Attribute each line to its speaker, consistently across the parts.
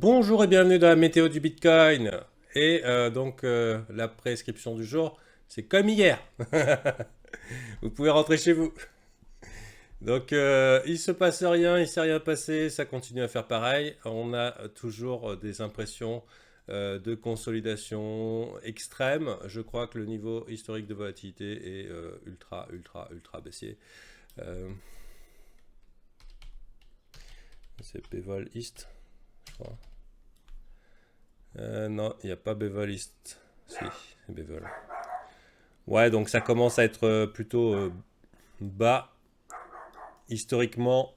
Speaker 1: Bonjour et bienvenue dans la météo du Bitcoin. Et la prescription du jour, c'est comme hier. Vous pouvez rentrer chez vous. Il se passe rien, il s'est rien passé, ça continue à faire pareil. On a toujours des impressions de consolidation extrême. Je crois que le niveau historique de volatilité est ultra baissier. Euh, c'est Bevol East, je crois. Non, il n'y a pas Bevel East. Si, c'est Bevel. Ouais, donc ça commence à être plutôt bas. Historiquement,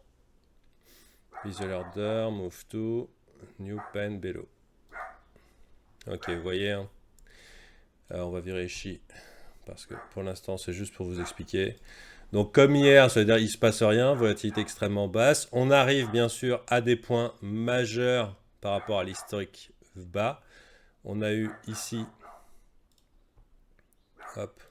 Speaker 1: Visual Order, Move to, New Pen, Bello. Ok, vous voyez. Hein. Alors on va vérifier. Parce que pour l'instant, c'est juste pour vous expliquer. Donc comme hier, ça veut dire qu'il ne se passe rien, volatilité extrêmement basse. On arrive bien sûr à des points majeurs par rapport à l'historique bas. On a eu ici, hop,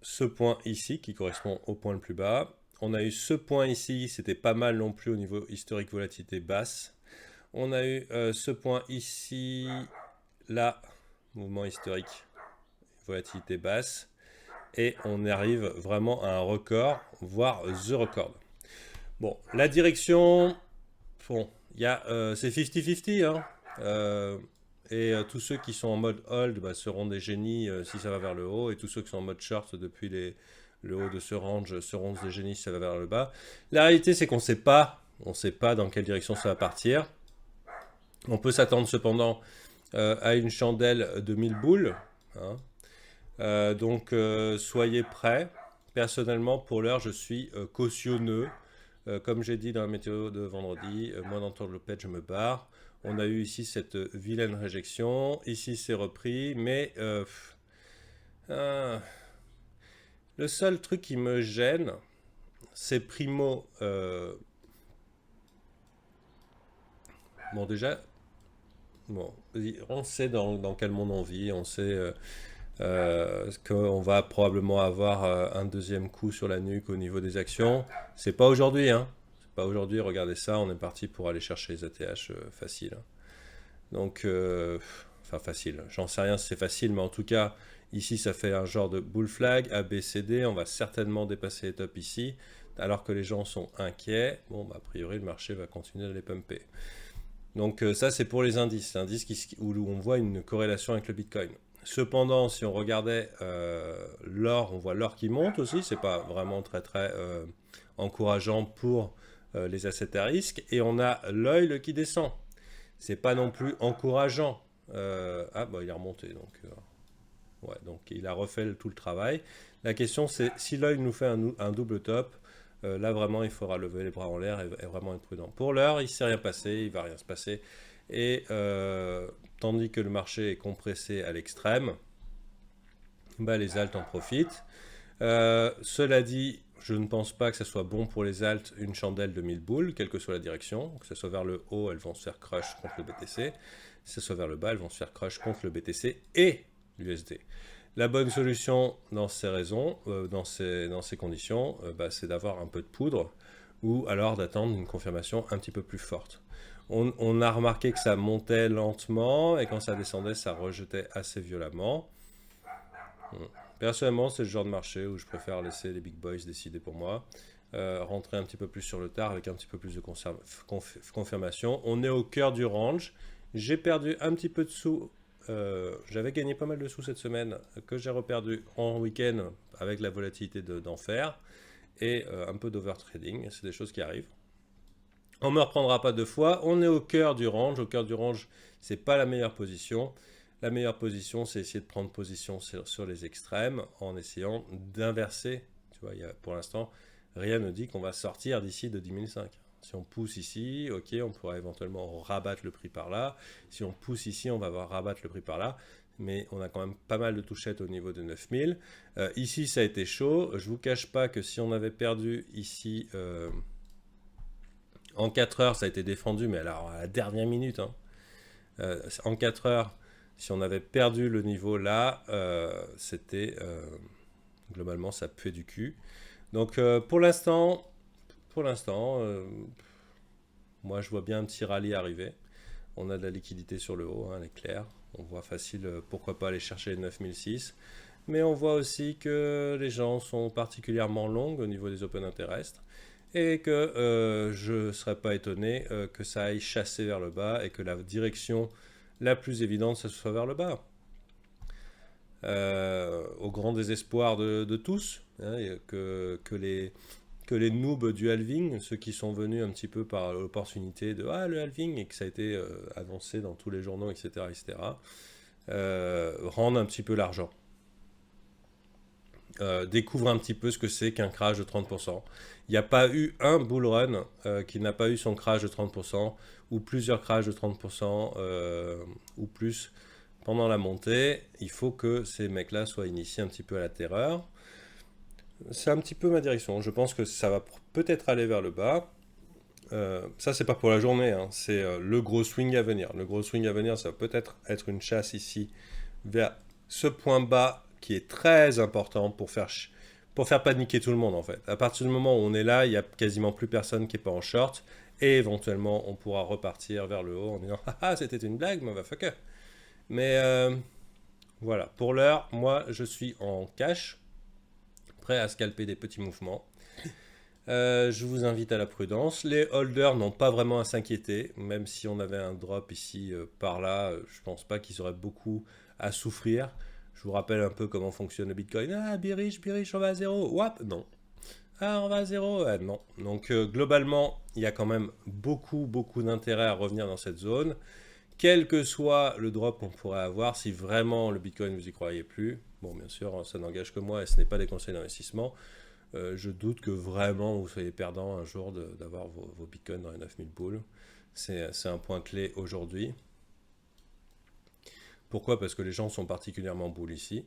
Speaker 1: ce point ici qui correspond au point le plus bas. On a eu ce point ici, c'était pas mal non plus au niveau historique volatilité basse. On a eu ce point ici, là, mouvement historique, volatilité basse. Et on arrive vraiment à un record, voire the record. Bon, la direction, bon, c'est 50-50, hein. Tous ceux qui sont en mode hold seront des génies si ça va vers le haut, et tous ceux qui sont en mode short depuis le haut de ce range seront des génies si ça va vers le bas. La réalité, c'est qu'on ne sait pas dans quelle direction ça va partir. On peut s'attendre cependant à une chandelle de 1000 boules. Hein. Soyez prêts. Personnellement, pour l'heure, je suis cautionneux. Comme j'ai dit dans la météo de vendredi, moi dans Tourlopet, je me barre. On a eu ici cette vilaine réjection. Ici, c'est repris. Mais le seul truc qui me gêne, c'est primo. Bon, déjà, bon, on sait dans quel monde on vit. On sait qu'on va probablement avoir un deuxième coup sur la nuque au niveau des actions. C'est pas aujourd'hui, hein. C'est pas aujourd'hui. Regardez ça. On est parti pour aller chercher les ATH facile. Enfin facile, j'en sais rien si c'est facile, mais en tout cas, ici ça fait un genre de bull flag, A, B, C, D, on va certainement dépasser les tops ici, alors que les gens sont inquiets, bon, a priori le marché va continuer de les pumper. Donc ça c'est pour les indices, où on voit une corrélation avec le Bitcoin. Cependant, si on regardait l'or, on voit l'or qui monte aussi, c'est pas vraiment très encourageant pour les assets à risque, et on a l'oil qui descend. C'est pas non plus encourageant. Il est remonté, donc il a refait tout le travail. La question c'est si l'œil nous fait un double top, là vraiment il faudra lever les bras en l'air et vraiment être prudent. Pour l'heure, il ne s'est rien passé, il va rien se passer. Et tandis que le marché est compressé à l'extrême, les alts en profitent. Cela dit, je ne pense pas que ce soit bon pour les alts une chandelle de 1000 boules, quelle que soit la direction. Que ce soit vers le haut, elles vont se faire crush contre le BTC. Si ce soit vers le bas, elles vont se faire crush contre le BTC et l'USD. La bonne solution dans ces raisons, dans ces conditions, c'est d'avoir un peu de poudre ou alors d'attendre une confirmation un petit peu plus forte. On a remarqué que ça montait lentement et quand ça descendait, ça rejetait assez violemment. Personnellement, c'est le genre de marché où je préfère laisser les big boys décider pour moi. Rentrer un petit peu plus sur le tard avec un petit peu plus de confirmation. On est au cœur du range. J'ai perdu un petit peu de sous. J'avais gagné pas mal de sous cette semaine que j'ai reperdu en week-end avec la volatilité d'enfer et un peu d'overtrading. C'est des choses qui arrivent. On ne me reprendra pas deux fois. On est au cœur du range. Au cœur du range, c'est pas la meilleure position. La meilleure position, c'est essayer de prendre position sur les extrêmes en essayant d'inverser. Tu vois, pour l'instant, rien ne dit qu'on va sortir d'ici de 10 500. Si on pousse ici, ok, on pourra éventuellement rabattre le prix par là. Si on pousse ici, on va rabattre le prix par là. Mais on a quand même pas mal de touchettes au niveau de 9000. Ici, ça a été chaud. Je ne vous cache pas que si on avait perdu ici en 4 heures, ça a été défendu, mais alors à la dernière minute. Hein. En 4 heures, si on avait perdu le niveau là, c'était globalement ça puait du cul. Donc pour l'instant, moi je vois bien un petit rallye arriver. On a de la liquidité sur le haut, hein, elle est claire. On voit facile, pourquoi pas aller chercher les 9006. Mais on voit aussi que les gens sont particulièrement longs au niveau des open interest et que je ne serais pas étonné que ça aille chasser vers le bas et que la direction la plus évidente, ce soit vers le bas. Au grand désespoir de tous, hein, que les noobs du halving, ceux qui sont venus un petit peu par l'opportunité de le halving et que ça a été annoncé dans tous les journaux, etc., rendent un petit peu l'argent. Découvrent un petit peu ce que c'est qu'un crash de 30%. Il n'y a pas eu un bull run qui n'a pas eu son crash de 30% ou plusieurs crashs de 30% ou plus pendant la montée. Il faut que ces mecs-là soient initiés un petit peu à la terreur. C'est un petit peu ma direction. Je pense que ça va peut-être aller vers le bas. Ça, c'est pas pour la journée, hein. C'est le gros swing à venir. Le gros swing à venir, ça va peut-être être une chasse ici vers ce point bas qui est très important pour faire paniquer tout le monde en fait. À partir du moment où on est là, il n'y a quasiment plus personne qui n'est pas en short et éventuellement on pourra repartir vers le haut en disant ah c'était une blague, motherfucker. Mais voilà, pour l'heure, moi je suis en cash, prêt à scalper des petits mouvements. Je vous invite à la prudence. Les holders n'ont pas vraiment à s'inquiéter, même si on avait un drop ici par là, je pense pas qu'ils auraient beaucoup à souffrir. Je vous rappelle un peu comment fonctionne le Bitcoin. Birish, on va à zéro. Wap, non. On va à zéro. Non. Donc, globalement, il y a quand même beaucoup d'intérêt à revenir dans cette zone. Quel que soit le drop qu'on pourrait avoir, si vraiment le Bitcoin vous y croyez plus, bon, bien sûr, ça n'engage que moi et ce n'est pas des conseils d'investissement. Je doute que vraiment vous soyez perdant un jour d'avoir vos Bitcoins dans les 9000 boules. C'est un point clé aujourd'hui. Pourquoi? Parce que les gens sont particulièrement bull ici.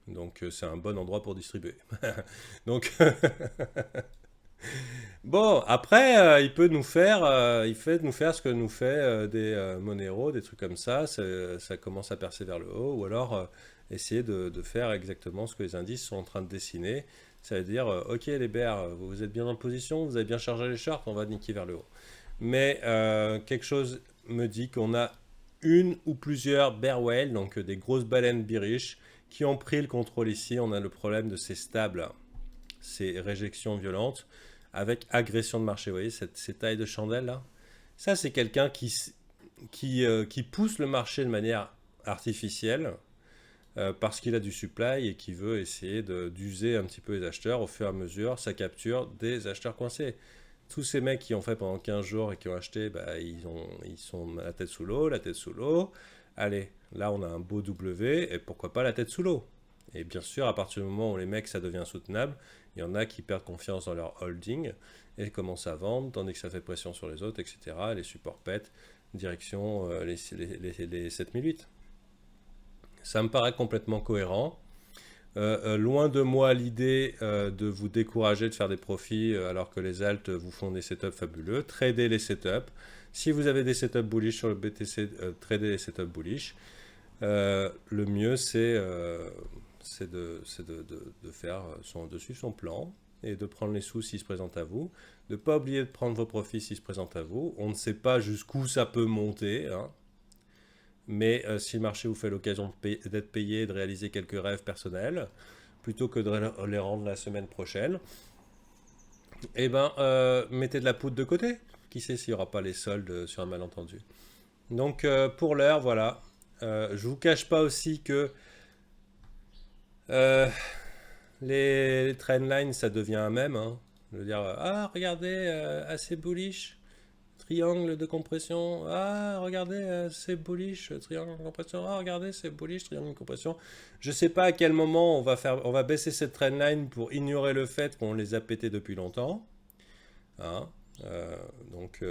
Speaker 1: Donc c'est un bon endroit pour distribuer. Donc bon, après il peut nous faire ce que nous fait des Monero, des trucs comme ça. Ça commence à percer vers le haut, ou alors essayer de faire exactement ce que les indices sont en train de dessiner. Ça veut dire ok les bears, vous êtes bien en position, vous avez bien chargé les shorts, on va niquer vers le haut. Mais quelque chose me dit qu'on a une ou plusieurs bear whales, donc des grosses baleines bearish, qui ont pris le contrôle ici. On a le problème de ces stables, ces réjections violentes, avec agression de marché. Vous voyez ces tailles de chandelle là? Ça, c'est quelqu'un qui pousse le marché de manière artificielle parce qu'il a du supply et qui veut essayer d'user un petit peu les acheteurs au fur et à mesure, ça capture des acheteurs coincés. Tous ces mecs qui ont fait pendant 15 jours et qui ont acheté, ils sont la tête sous l'eau. Allez, là on a un beau W et pourquoi pas la tête sous l'eau. Et bien sûr, à partir du moment où les mecs ça devient soutenable, il y en a qui perdent confiance dans leur holding et commencent à vendre, tandis que ça fait pression sur les autres, etc. Les supports pètent, direction les 7008. Ça me paraît complètement cohérent. Loin de moi l'idée de vous décourager de faire des profits alors que les alts vous font des setups fabuleux. Tradez les setups. Si vous avez des setups bullish sur le BTC, tradez les setups bullish. Le mieux, c'est de faire dessus son plan et de prendre les sous s'ils se présentent à vous. De ne pas oublier de prendre vos profits s'ils se présentent à vous. On ne sait pas jusqu'où ça peut monter, hein. Mais si le marché vous fait l'occasion d'être payé et de réaliser quelques rêves personnels, plutôt que de les rendre la semaine prochaine, mettez de la poudre de côté. Qui sait s'il n'y aura pas les soldes sur un malentendu. Donc pour l'heure, voilà. Je vous cache pas aussi que les trendlines, ça devient un mème, hein. Je veux dire, regardez, assez bullish. Triangle de compression. Regardez, c'est bullish, triangle de compression. Regardez, c'est bullish, triangle de compression. Je ne sais pas à quel moment on va baisser cette trendline pour ignorer le fait qu'on les a pétés depuis longtemps. Hein, donc,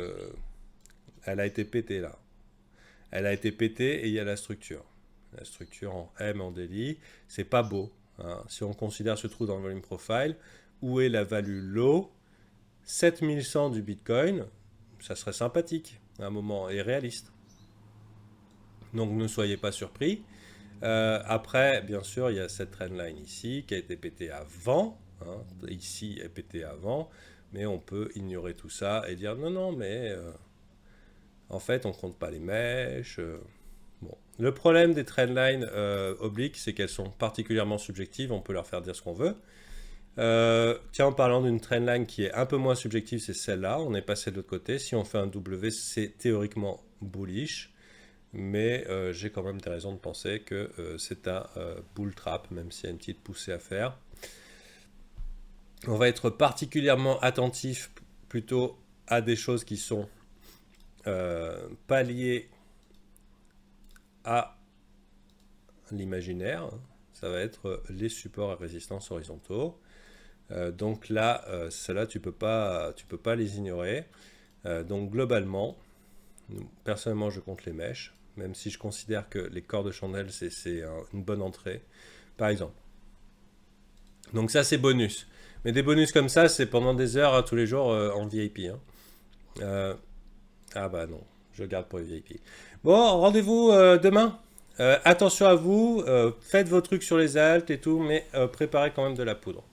Speaker 1: elle a été pétée là. Elle a été pétée et il y a la structure. La structure en M en daily, c'est pas beau. Hein. Si on considère ce trou dans le volume profile, où est la value low? 7100 du Bitcoin. Ça serait sympathique à un moment et réaliste. Donc ne soyez pas surpris. Après, bien sûr, il y a cette trendline ici qui a été pétée avant. Hein, ici est pétée avant. Mais on peut ignorer tout ça et dire non, mais En fait, on compte pas les mèches. Bon. Le problème des trendlines obliques, c'est qu'elles sont particulièrement subjectives. On peut leur faire dire ce qu'on veut. Tiens, en parlant d'une trendline qui est un peu moins subjective, c'est celle-là. On est passé de l'autre côté. Si on fait un W, c'est théoriquement bullish. Mais j'ai quand même des raisons de penser que c'est un bull trap, même s'il y a une petite poussée à faire. On va être particulièrement attentif plutôt à des choses qui sont pas liées à l'imaginaire. Ça va être les supports à résistance horizontaux. Donc là, ceux-là, tu peux pas les ignorer. Donc globalement, personnellement, je compte les mèches, même si je considère que les corps de chandelle, c'est une bonne entrée, par exemple. Donc ça, c'est bonus. Mais des bonus comme ça, c'est pendant des heures, hein, tous les jours, en VIP. Hein. Ah bah non, je garde pour les VIP. Bon, rendez-vous demain. Attention à vous, faites vos trucs sur les altes et tout, mais préparez quand même de la poudre.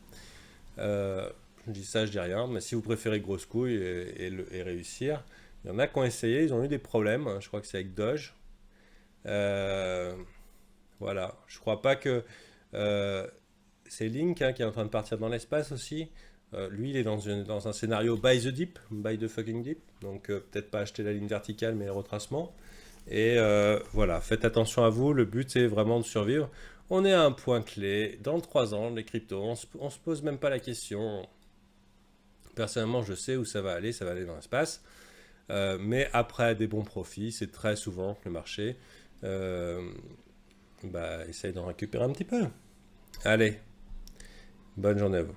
Speaker 1: Je dis ça, je dis rien, mais si vous préférez grosse couille et réussir, il y en a qui ont essayé, ils ont eu des problèmes. Hein, je crois que c'est avec Doge. Euh, voilà, je crois pas que c'est Link hein, qui est en train de partir dans l'espace aussi. Lui, il est dans un scénario buy the dip, buy the fucking dip. Donc peut-être pas acheter la ligne verticale, mais le retracement. Et voilà, faites attention à vous. Le but, c'est vraiment de survivre. On est à un point clé. Dans 3 ans, les cryptos, on se pose même pas la question. Personnellement, je sais où ça va aller dans l'espace. Mais après des bons profits, c'est très souvent que le marché essaye d'en récupérer un petit peu. Allez, bonne journée à vous.